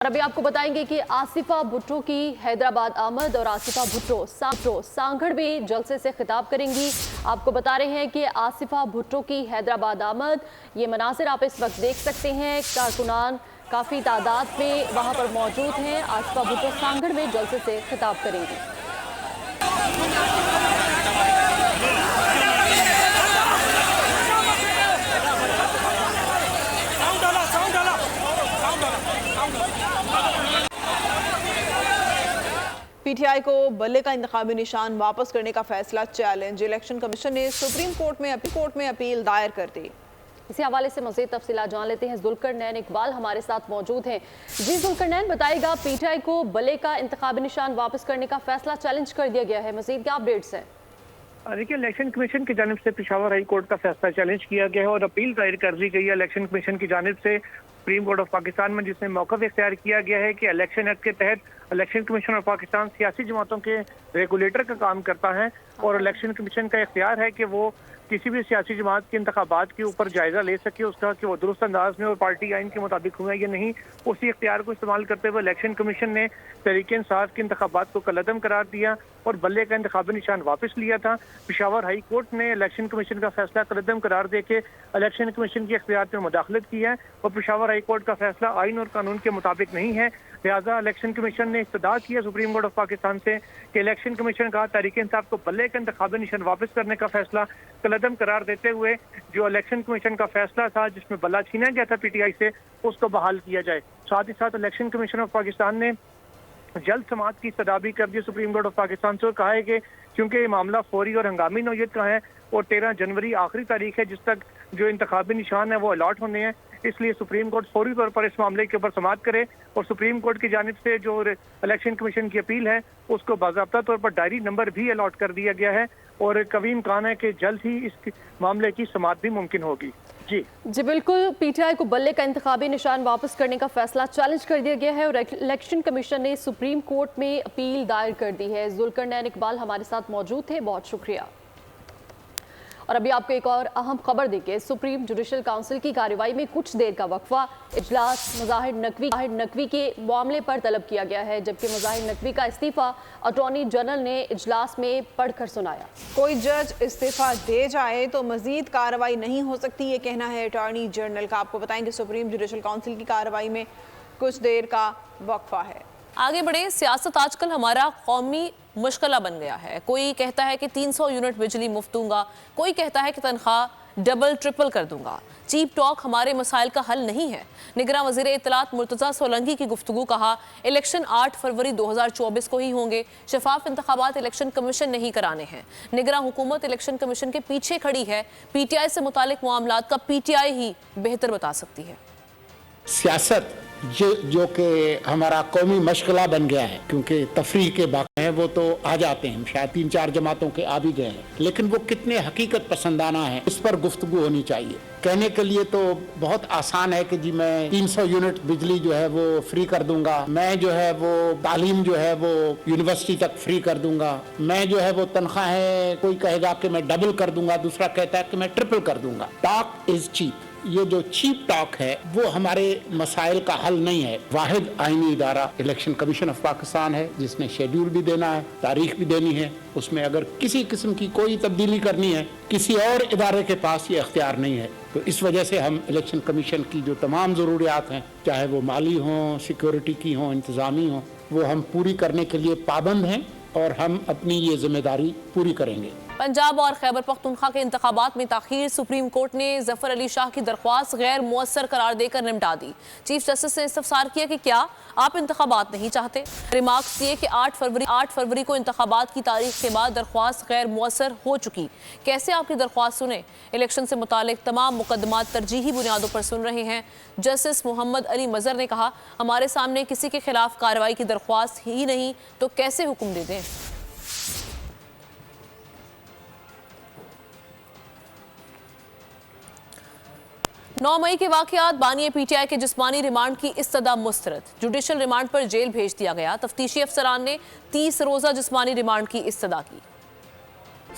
اور ابھی آپ کو بتائیں گے کہ آصفہ بھٹو کی حیدرآباد آمد اور آصفہ بھٹو سانگھڑ میں جلسے سے خطاب کریں گی۔ آپ کو بتا رہے ہیں کہ آصفہ بھٹو کی حیدرآباد آمد، یہ مناظر آپ اس وقت دیکھ سکتے ہیں، کارکنان کافی تعداد میں وہاں پر موجود ہیں۔ آصفہ بھٹو سانگھڑ میں جلسے سے خطاب کریں گی۔ پی ٹی آئی کو بلے کا انتخابی نشان واپس کرنے کا فیصلہ چیلنج، الیکشن کمیشن نے سپریم کورٹ میں اپیل دائر کر دی۔ اسی حوالے سے مزید تفصیلات جان لیتے ہیں، ذوالقرنین اقبال ہمارے ساتھ موجود ہیں۔ جی ذوالقرنین، بتائے گا پی ٹی آئی کو بلے کا انتخابی نشان واپس کرنے کا فیصلہ چیلنج کر دیا گیا ہے، مزید کیا اپڈیٹس ہیں؟ دیکھیے، الیکشن کمیشن کی جانب سے پشاور ہائی کورٹ کا فیصلہ چیلنج کیا گیا ہے اور اپیل دائر کر دی گئی ہے الیکشن کمیشن کی جانب سے سپریم کورٹ آف پاکستان میں، جس میں موقف اختیار کیا گیا ہے کہ الیکشن ایکٹ کے تحت الیکشن کمیشن آف پاکستان سیاسی جماعتوں کے ریگولیٹر کا کام کرتا ہے اور الیکشن کمیشن کا اختیار ہے کہ وہ کسی بھی سیاسی جماعت کے انتخابات کے اوپر جائزہ لے سکے، اس کا کہ وہ درست انداز میں اور پارٹی آئین کے مطابق ہوئے یا نہیں۔ اسی اختیار کو استعمال کرتے ہوئے الیکشن کمیشن نے تحریک انصاف کے انتخابات کو کالعدم قرار دیا اور بلے کا انتخابی نشان واپس لیا تھا۔ پشاور ہائی کورٹ نے الیکشن کمیشن کا فیصلہ کالعدم قرار دے کے الیکشن کمیشن کی اختیارات میں مداخلت کی ہے اور پشاور ہائی کورٹ کا فیصلہ آئین اور قانون کے مطابق نہیں ہے، لہٰذا الیکشن کمیشن نے استدعا کیا سپریم کورٹ آف پاکستان سے کہ الیکشن کمیشن کا تحریک انصاف کو بلے کا انتخابی نشان واپس کرنے کا فیصلہ کالعدم قرار دیتے ہوئے جو الیکشن کمیشن کا فیصلہ تھا جس میں بلہ چھینا گیا تھا پی ٹی آئی سے، اس کو بحال کیا جائے۔ ساتھ ہی ساتھ الیکشن کمیشن آف پاکستان نے جلد سماعت کی استدعا بھی کر دی سپریم کورٹ آف پاکستان سے اور کہا ہے کہ کیونکہ یہ معاملہ فوری اور ہنگامی نوعیت کا ہے اور 13 جنوری آخری تاریخ ہے جس تک جو انتخابی نشان ہے وہ الاٹ ہونے ہیں، اس لیے سپریم کورٹ فوری طور پر اس معاملے کے اوپر سماعت کرے اور سپریم کورٹ کی جانب سے جو الیکشن کمیشن کی اپیل ہے اس کو باضابطہ طور پر ڈائری نمبر بھی الاٹ کر دیا گیا ہے اور قوی امکان ہے کہ جلد ہی اس معاملے کی سماعت بھی ممکن ہوگی۔ جی بالکل، پی ٹی آئی کو بلے کا انتخابی نشان واپس کرنے کا فیصلہ چیلنج کر دیا گیا ہے اور الیکشن کمیشن نے سپریم کورٹ میں اپیل دائر کر دی ہے۔ ذوالقرنین اقبال ہمارے ساتھ موجود تھے، بہت شکریہ۔ اور ابھی آپ کو ایک اور اہم خبر دیں کہ سپریم جوڈیشل کونسل کی کارروائی میں کچھ دیر کا وقفہ، اجلاس مظاہر نقوی کے معاملے پر طلب کیا گیا ہے، جبکہ مظاہر نقوی کا استعفیٰ اٹارنی جنرل نے اجلاس میں پڑھ کر سنایا۔ کوئی جج استعفیٰ دے جائے تو مزید کارروائی نہیں ہو سکتی، یہ کہنا ہے اٹارنی جنرل کا۔ آپ کو بتائیں کہ سپریم جوڈیشل کونسل کی کارروائی میں کچھ دیر کا وقفہ ہے۔ آگے بڑھیں، سیاست آج کل ہمارا قومی مشغلہ بن گیا ہے۔ کوئی کہتا ہے کہ 300 یونٹ بجلی مفت دوں گا، کوئی کہتا ہے کہ تنخواہ ڈبل ٹرپل کر دوں گا۔ چیپ ٹاک ہمارے مسائل کا حل نہیں ہے۔ نگراں وزیر اطلاعات مرتضیٰ سولنگی کی گفتگو، کہا الیکشن 8 فروری 2024 کو ہی ہوں گے، شفاف انتخابات الیکشن کمیشن نہیں کرانے ہیں۔ نگراں حکومت الیکشن کمیشن کے پیچھے کھڑی ہے، پی ٹی آئی سے متعلق معاملات کا پی ٹی آئی ہی بہتر بتا سکتی ہے۔ سیاست جو کہ ہمارا قومی مشغلہ بن گیا ہے، کیونکہ تفریح کے باقی ہیں وہ تو آ جاتے ہیں، شاید 3-4 جماعتوں کے آ بھی گئے ہیں، لیکن وہ کتنے حقیقت پسندانہ ہیں اس پر گفتگو ہونی چاہیے۔ کہنے کے لیے تو بہت آسان ہے کہ جی میں 300 یونٹ بجلی جو ہے وہ فری کر دوں گا، میں جو ہے وہ تعلیم جو ہے وہ یونیورسٹی تک فری کر دوں گا، میں جو ہے وہ تنخواہیں، کوئی کہے گا کہ میں ڈبل کر دوں گا، دوسرا کہتا ہے کہ میں ٹرپل کر دوں گا۔ Talk is cheap. یہ جو چیپ ٹاک ہے وہ ہمارے مسائل کا حل نہیں ہے۔ واحد آئینی ادارہ الیکشن کمیشن آف پاکستان ہے جس نے شیڈیول بھی دینا ہے، تاریخ بھی دینی ہے، اس میں اگر کسی قسم کی کوئی تبدیلی کرنی ہے کسی اور ادارے کے پاس یہ اختیار نہیں ہے۔ تو اس وجہ سے ہم الیکشن کمیشن کی جو تمام ضروریات ہیں، چاہے وہ مالی ہوں، سیکیورٹی کی ہوں، انتظامی ہوں، وہ ہم پوری کرنے کے لیے پابند ہیں اور ہم اپنی یہ ذمہ داری پوری کریں گے۔ پنجاب اور خیبر پختونخوا کے انتخابات میں تاخیر، سپریم کورٹ نے ظفر علی شاہ کی درخواست غیر مؤثر قرار دے کر نمٹا دی۔ چیف جسٹس نے استفسار کیا کہ کیا آپ انتخابات نہیں چاہتے؟ ریمارکس یہ کہ 8 فروری کو انتخابات کی تاریخ کے بعد درخواست غیر مؤثر ہو چکی، کیسے آپ کی درخواست سنیں؟ الیکشن سے متعلق تمام مقدمات ترجیحی بنیادوں پر سن رہے ہیں۔ جسٹس محمد علی مظہر نے کہا ہمارے سامنے کسی کے خلاف کارروائی کی درخواست ہی نہیں تو کیسے حکم دے دیں؟ 9 مئی کے واقعات، بانی پی ٹی آئی کے جسمانی ریمانڈ کی استدعا مسترد، جوڈیشل ریمانڈ پر جیل بھیج دیا گیا۔ تفتیشی افسران نے 30 روزہ جسمانی ریمانڈ کی استدعا کی۔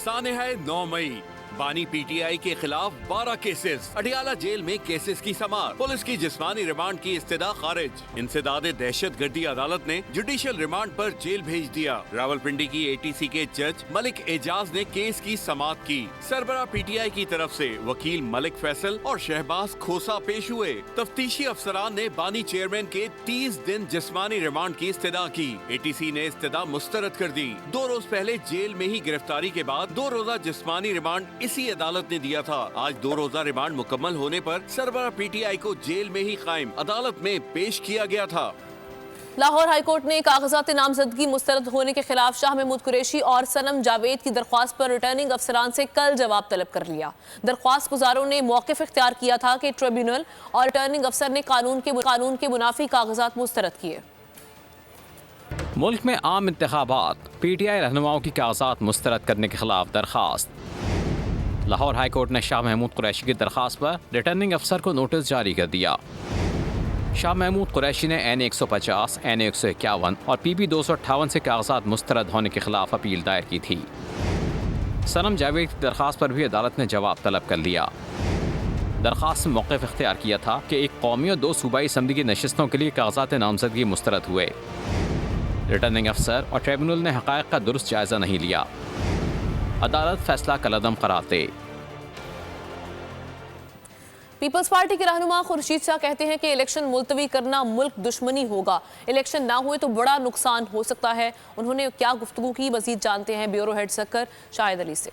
سانحہ 9 مئی बानी पीटीआई के खिलाफ 12 केसेस, अडियाला जेल में केसेस की समाअत, पुलिस की जिस्मानी रिमांड की इस्तदा खारिज। इंसदादे दहशतगर्दी अदालत ने जुडिशियल रिमांड पर जेल भेज दिया। रावलपिंडी की एटीसी के जज मलिक एजाज ने केस की समाअत की। सरबरा पीटीआई की तरफ से वकील मलिक फैसल और शहबाज खोसा पेश हुए। तफ्तीशी अफसरान ने बानी चेयरमैन के 30 दिन जिस्मानी रिमांड की इस्तदा की। एटीसी ने इस्तदा मुस्तरद कर दी। 2 रोज पहले जेल में ही गिरफ्तारी के बाद 2 रोजा जिस्मानी रिमांड इसी अदालत ने दिया था। आज 2 रोजा रिमांड मुकम्मल होने पर सरबरा पीटीआई को जेल में ही कायम अदालत में पेश किया गया था। लाहौर हाईकोर्ट ने कागजात नामजदगी मुस्तरद होने के खिलाफ शाह महमूद कुरैशी और सनम जावेद की दरख्वास्त पर रिटर्निंग अफसरान से कल जवाब तलब कर लिया। दरख्वास्त गुजारों ने मौक़िफ़ इख्तियार किया था कि ट्रिब्यूनल और रिटर्निंग अफसर ने कानून के मुनाफी कागजात मुस्तरद किए। मुल्क में आम इंतखाबात, पीटीआई रहनुमाओं की कागजात मुस्तरद करने के खिलाफ दरख्वास्त। लाहौर हाईकोर्ट ने शाह महमूद कुरैशी की दरख्वास्त पर रिटर्निंग अफसर को नोटिस जारी कर दिया। शाह महमूद कुरैशी ने NA 150, NA 151 और PB 258 से कागजात मुस्तरद होने के खिलाफ अपील दायर की थी। सनम जावेद की दरख्वास्त पर भी अदालत ने जवाब तलब कर लिया। दरख्वास्त में मौक़िफ़ इख्तियार किया था कि 1 कौमी और 2 सूबाई असम्बली की नशिस्तों के लिए कागजात नामजदगी मुस्तरद हुए। रिटर्निंग अफसर और ट्रिब्यूनल ने हक़ाइक़ का दुरुस्त जायज़ा नहीं लिया। अदालत फैसला कलअदम करार दे। पीपल्स पार्टी के रहनुमा खुर्शीद शाह कहते हैं कि इलेक्शन मुलतवी करना मुल्क दुश्मनी होगा। इलेक्शन ना हुए तो बड़ा नुकसान हो सकता है। उन्होंने क्या गुफ्तगू की, मजीद जानते हैं ब्यूरो हेड सक्कर शाहिद अली से।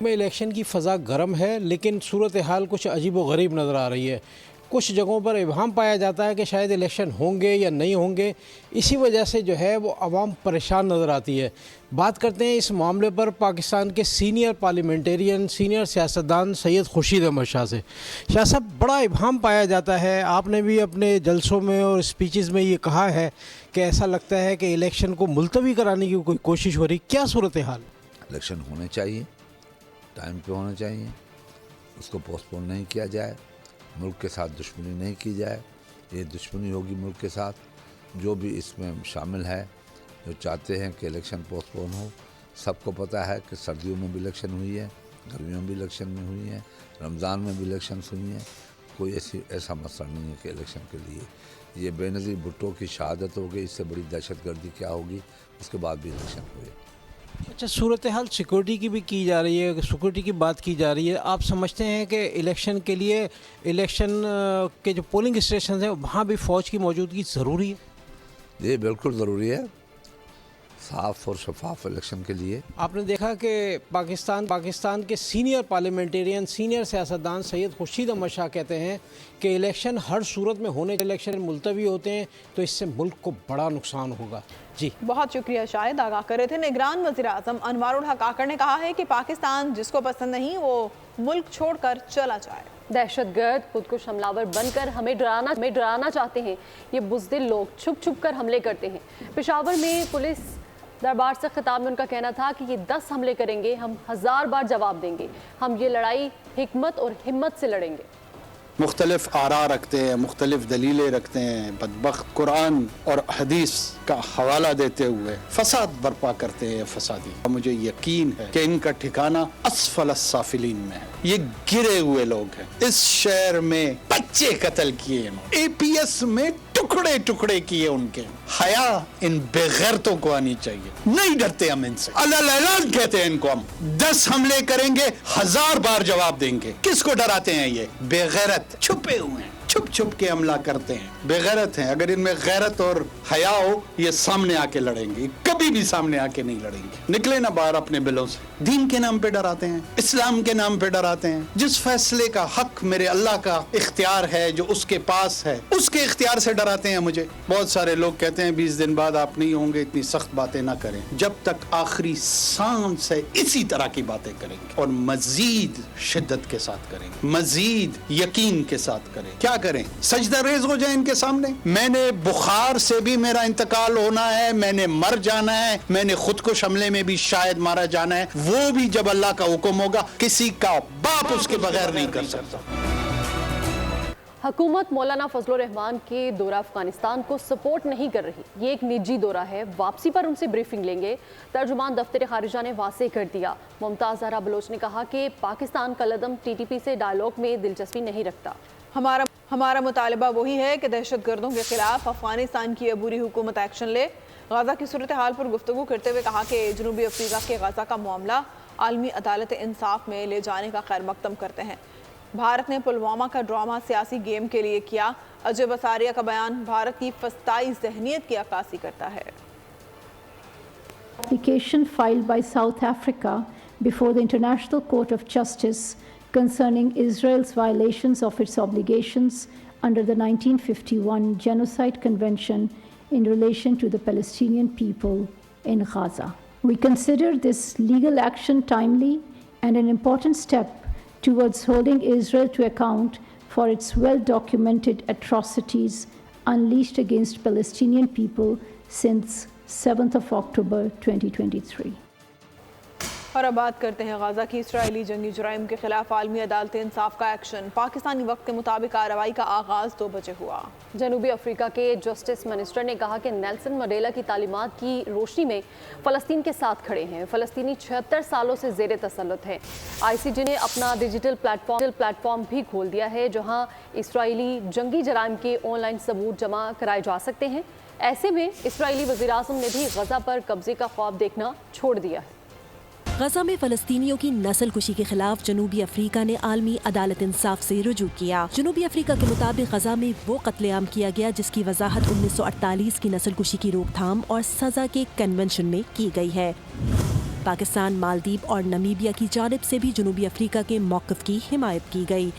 में इलेक्शन की फ़ज़ा गर्म है, लेकिन सूरत हाल कुछ अजीब व गरीब नज़र आ रही है। कुछ जगहों पर इबहम पाया जाता है कि शायद इलेक्शन होंगे या नहीं होंगे। इसी वजह से जो है वो आवाम परेशान नज़र आती है। बात करते हैं इस मामले पर पाकिस्तान के सीनियर पार्लियामेंटेरियन, सीनियर सियासतदान सैयद खुर्शीद अहमद शाह से। शाह साहब, बड़ा इबहम पाया जाता है, आपने भी अपने जलसों में और स्पीचेस में ये कहा है कि ऐसा लगता है कि इलेक्शन को मुलतवी कराने की कोई कोशिश हो रही, क्या सूरत हाल? इलेक्शन होने चाहिए, टाइम पे होना चाहिए, उसको पोस्टपोन नहीं किया जाए, मुल्क के साथ दुश्मनी नहीं की जाए। ये दुश्मनी होगी मुल्क के साथ। जो भी इसमें शामिल है, जो चाहते हैं कि इलेक्शन पोस्टपोन हो, सबको पता है कि सर्दियों में भी इलेक्शन हुई है, गर्मियों में भी इलेक्शन में हुई है, रमज़ान में भी इलेक्शन हुई है। कोई ऐसा मसला नहीं है कि इलेक्शन के लिए ये बेनज़ीर भुट्टो की शहादत हो गई, इससे बड़ी दहशतगर्दी क्या होगी, उसके बाद भी इलेक्शन हुए। अच्छा, सूरत हाल सिक्योरिटी की भी की जा रही है, सिक्योरिटी की बात की जा रही है। आप समझते हैं कि इलेक्शन के लिए, इलेक्शन के जो पोलिंग स्टेशन हैं वहाँ भी फ़ौज की मौजूदगी ज़रूरी है? ये बिल्कुल ज़रूरी है, साफ़ और शफाफ इलेक्शन के लिए। आपने देखा कि पाकिस्तान के सीनियर पार्लियामेंटेरियन, सीनियर सियासतदान सैयद खुर्शीद अहमद शाह कहते हैं कि इलेक्शन हर सूरत में होने, इलेक्शन मुलतवी होते हैं तो इससे मुल्क को बड़ा नुकसान होगा। जी बहुत शुक्रिया शाहिद। आगाह कर रहे थे निगरान वज़ीर आज़म अनवारुल हक आकर ने कहा है कि पाकिस्तान जिसको पसंद नहीं वो मुल्क छोड़कर चला जाए। दहशतगर्द खुदकुश हमलावर बनकर हमें डराना चाहते हैं। ये बुज़दिल लोग छुप छुप कर हमले करते हैं। पेशावर में पुलिस दरबार से खिताब में उनका कहना था कि ये 10 हमले करेंगे, हम 1000 बार जवाब देंगे। हम ये लड़ाई हिकमत और हिम्मत से लड़ेंगे। मुख्तलिफ आरा रखते हैं, मुख्तलिफ दलीलें रखते हैं, बदबख्त कुरान और हदीस का हवाला देते हुए फसाद बर्पा करते हैं फसादी। मुझे यकीन है कि इनका ठिकाना अस्फल साफिलीन में है। ये गिरे हुए लोग हैं। इस शहर में बच्चे कत्ल किए, APS में टुकड़े टुकड़े किए उनके। हया इन बेगैरतों को आनी चाहिए। नहीं डरते हम इनसे, अल्लाह कहते हैं इनको। हम 10 हमले करेंगे, 1000 बार जवाब देंगे। किसको डराते हैं ये बेगैरत? छुपे हुए हैं, छुप छुप के हमला करते हैं, बेगैरत हैं। अगर इनमें गैरत और हया हो, ये सामने आके लड़ेंगे। कभी भी सामने आके नहीं लड़ेंगे। निकले ना बाहर अपने बिलों से। दीन के नाम पे डराते हैं, इस्लाम के नाम पे डराते हैं। जिस फैसले का हक मेरे अल्लाह का इख्तियार है, जो उसके पास है, उसके इख्तियार से डराते हैं मुझे। बहुत सारे लोग कहते हैं 20 दिन बाद आप नहीं होंगे, इतनी सख्त बातें ना करें। जब तक आखिरी सांस है इसी तरह की बातें करेंगे और मजीद शिद्दत के साथ करेंगे, मजीद यकीन के साथ करें। क्या करें? सजदा रेज हो जाए इनके सामने। मैंने बुखार से भी मेरा इंतकाल होना है, मैंने मर जाना है, मैंने खुदकुश हमले में भी शायद मारा जाना है, वो भी जब अल्लाह का हुक्म होगा। किसी का बाप उसके बगैर नहीं कर सकता। हुकूमत मौलाना फजलुर रहमान के दौरा अफगानिस्तान को सपोर्ट नहीं कर रही। ये एक निजी दौरा है, वापसी पर उनसे ब्रीफिंग लेंगे। तर्जुमान दफ्तर खारिजा ने वासे कर दिया। मुमताज़ ज़हरा बलोच ने कहा कि पाकिस्तान का लदम TTP से डायलॉग में दिलचस्पी नहीं रखता। हमारा मुतालबा वही है कि दहशतगर्दों के खिलाफ अफगानिस्तान की अबूरी हुकूमत एक्शन ले। गाज़ा की सूरत हाल पर गुफ्तगू करते हुए कहा कि जनूबी अफ्रीका के गाज़ा का मामला आलमी अदालत इंसाफ में ले जाने का खैर मकदम करते हैं। भारत ने पुलवामा का ड्रामा सियासी गेम के लिए किया। अजय बसारिया का बयान भारत की फस्ताई ज़हनियत की अक्कासी करता है। Application filed by South Africa before the International Court of Justice concerning Israel's violations of its obligations under the 1951 Genocide Convention in relation to the Palestinian people in Gaza. We consider this legal action timely and an important step towards holding Israel to account for its well-documented atrocities unleashed against Palestinian people since 7th of October 2023. और अब बात करते हैं Gaza की। Israeli जंगी जुराइम के खिलाफ आलमी अदालत इंसाफ का एक्शन। पाकिस्तानी वक्त के मुताबिक कार्रवाई का आगाज़ 2 बजे हुआ। जनूबी अफ्रीका के जस्टिस मिनिस्टर ने कहा कि नेल्सन मंडेला की तालीमात की रोशनी में फ़लस्तीन के साथ खड़े हैं। फ़लस्तीनी 76 सालों से ज़ेर तसल्लुत है। ICJ ने अपना डिजिटल प्लेटफॉर्म भी खोल दिया है, जहां इसराइली जंगी जराइम के ऑनलाइन सबूत जमा कराए जा सकते हैं। ऐसे में इसराइली वज़ीर-ए-आज़म ने भी गज़ा पर कब्जे का ख्वाब देखना छोड़ दिया है। गजा में फलस्तीनियों की नस्ल कुशी के खिलाफ जनूबी अफ्रीका ने आलमी अदालत इंसाफ से रुजू किया। जनूबी अफ्रीका के मुताबिक गजा में वो कत्लेआम किया गया जिसकी वजाहत 1948 की नस्ल कुशी की रोकथाम और सजा के कन्वेंशन में की गई है। पाकिस्तान, मालदीव और नमीबिया की जानिब से भी जनूबी अफ्रीका के मौक़िफ़ की हिमायत की गई।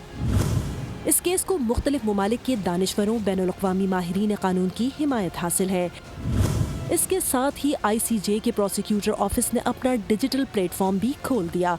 इस केस को मुख्तलिफ ममालिक के दानिश्वरों, बैनुल-अक़वामी माहिरीन कानून की हिमायत हासिल है। इसके साथ ही ICJ के प्रोसिक्यूटर ऑफिस ने अपना डिजिटल प्लेटफॉर्म भी खोल दिया,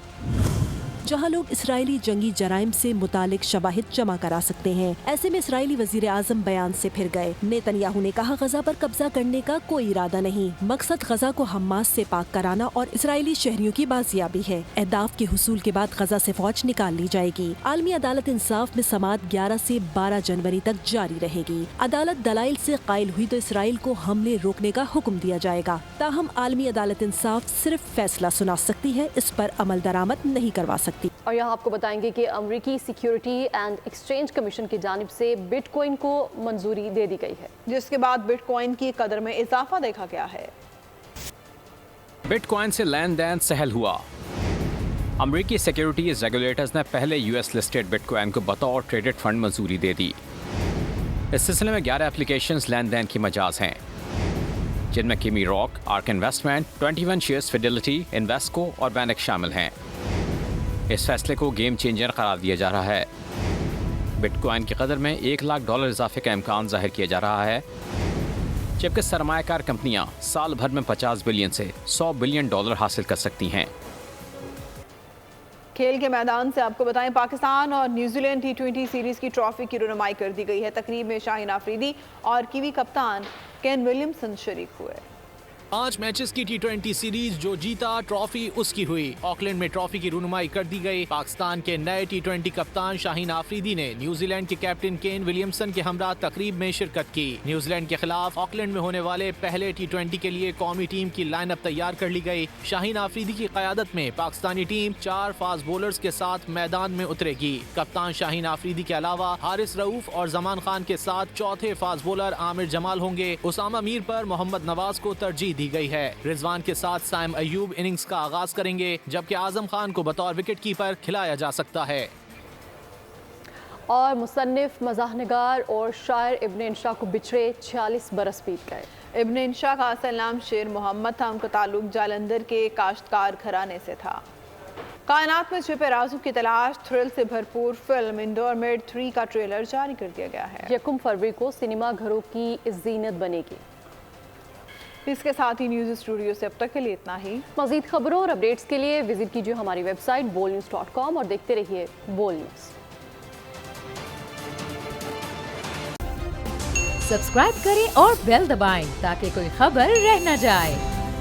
जहां लोग इसराइली जंगी जराइम से मुतालिक शवाहिद जमा करा सकते हैं। ऐसे में इसराइली वज़ीर-ए-आज़म बयान से फिर गए। नेतन्याहू ने कहा, गजा पर कब्जा करने का कोई इरादा नहीं, मकसद गजा को हमास से पाक कराना और इसराइली शहरियों की बाजियाबी है। अहदाफ के हुसूल के बाद गजा से फौज निकाल ली जाएगी। आलमी अदालत इंसाफ में समाअत 11 से 12 जनवरी तक जारी रहेगी। अदालत दलाइल से कायल हुई तो इसराइल को हमले रोकने का हुक्म दिया जाएगा। ताहम आलमी अदालत इंसाफ सिर्फ फैसला सुना सकती है, इस पर अमल दरामद नहीं करवा सकती। और यहाँ आपको बताएंगे कि अमरीकी सिक्योरिटी एंड एक्सचेंज कमीशन की जानिब से बिटकॉइन को मंजूरी दे दी गई है, जिसके बाद बिटकॉइन की कदर में इजाफा देखा गया है। बिटकॉइन से लेन देन सहल हुआ। अमरीकी सिक्योरिटीज रेगुलेटर्स ने पहले US लिस्टेड बिटकॉइन को बतौर ट्रेडेड फंड मंजूरी दे दी। इस सिलसिले में 11 एप्लीकेशंस लेन देन की मजाज हैं, जिनमें किमी rock, arc investment, 21 shares, Fidelity, Invesco और बैनक शामिल हैं। इस फैसले को गेम चेंजर करार दिया जा रहा है। बिटकॉइन की कदर में $1 लाख इजाफे का इम्कान जाहिर किया जा रहा है, जबकि सरमायाकार कंपनियां साल भर में $50 बिलियन से $100 बिलियन हासिल कर सकती हैं। खेल के मैदान से आपको बताएं, पाकिस्तान और न्यूजीलैंड T20 सीरीज की ट्रॉफी की रुनमाई कर दी गई है। तकरीब में शाहीन आफरीदी और कीवी कप्तान केन विलियमसन शरीक हुए। 5 मैचेस की T20 सीरीज जो जीता ट्रॉफी उसकी हुई। ऑकलैंड में ट्रॉफी की रुनुमाई कर दी गई। पाकिस्तान के नए T20 कप्तान शाहीन आफरीदी ने न्यूजीलैंड के कैप्टन केन विलियमसन के हमरा तकरीब में शिरकत की। न्यूजीलैंड के खिलाफ ऑकलैंड में होने वाले पहले T20 के लिए कौमी टीम की लाइनअप तैयार कर ली गई। शाहीन आफरीदी की क़यादत में पाकिस्तानी टीम 4 फास्ट बॉलर्स के साथ मैदान में उतरेगी। कप्तान शाहीन आफरीदी के अलावा हारिस रऊफ और जमान खान के साथ चौथे फास्ट बॉलर आमिर जमाल होंगे। उसामा मीर पर मोहम्मद नवाज को तरजीह दी गई है। रिजवान के साथ साइम अयूब इनिंग्स का आगाज करेंगे, जबकि आजम खान को बतौर विकेट कीपर खिलाया जा सकता है। और मुसन्निफ, मज़ाहनगार और शायर इब्न इंशा को बिछड़े 46 बरस बीत गए। इब्न इंशा का असल नाम शेर मोहम्मद था। उनका ताल्लुक जालंधर के काश्तकार घराने से था। कायनात में छिपे राजों की तलाश थ्रिल से भरपूर फिल्म इंडोरमेड 3 का ट्रेलर जारी कर दिया गया है। 1 फरवरी को सिनेमा घरों की जीनत बनेगी। इसके साथ ही न्यूज़ स्टूडियो से अब तक के लिए इतना ही। मज़ीद खबरों और अपडेट्स के लिए विजिट कीजिए हमारी वेबसाइट bolnews.com और देखते रहिए बोल न्यूज़। सब्सक्राइब करें और बेल दबाएं ताकि कोई खबर रह न जाए।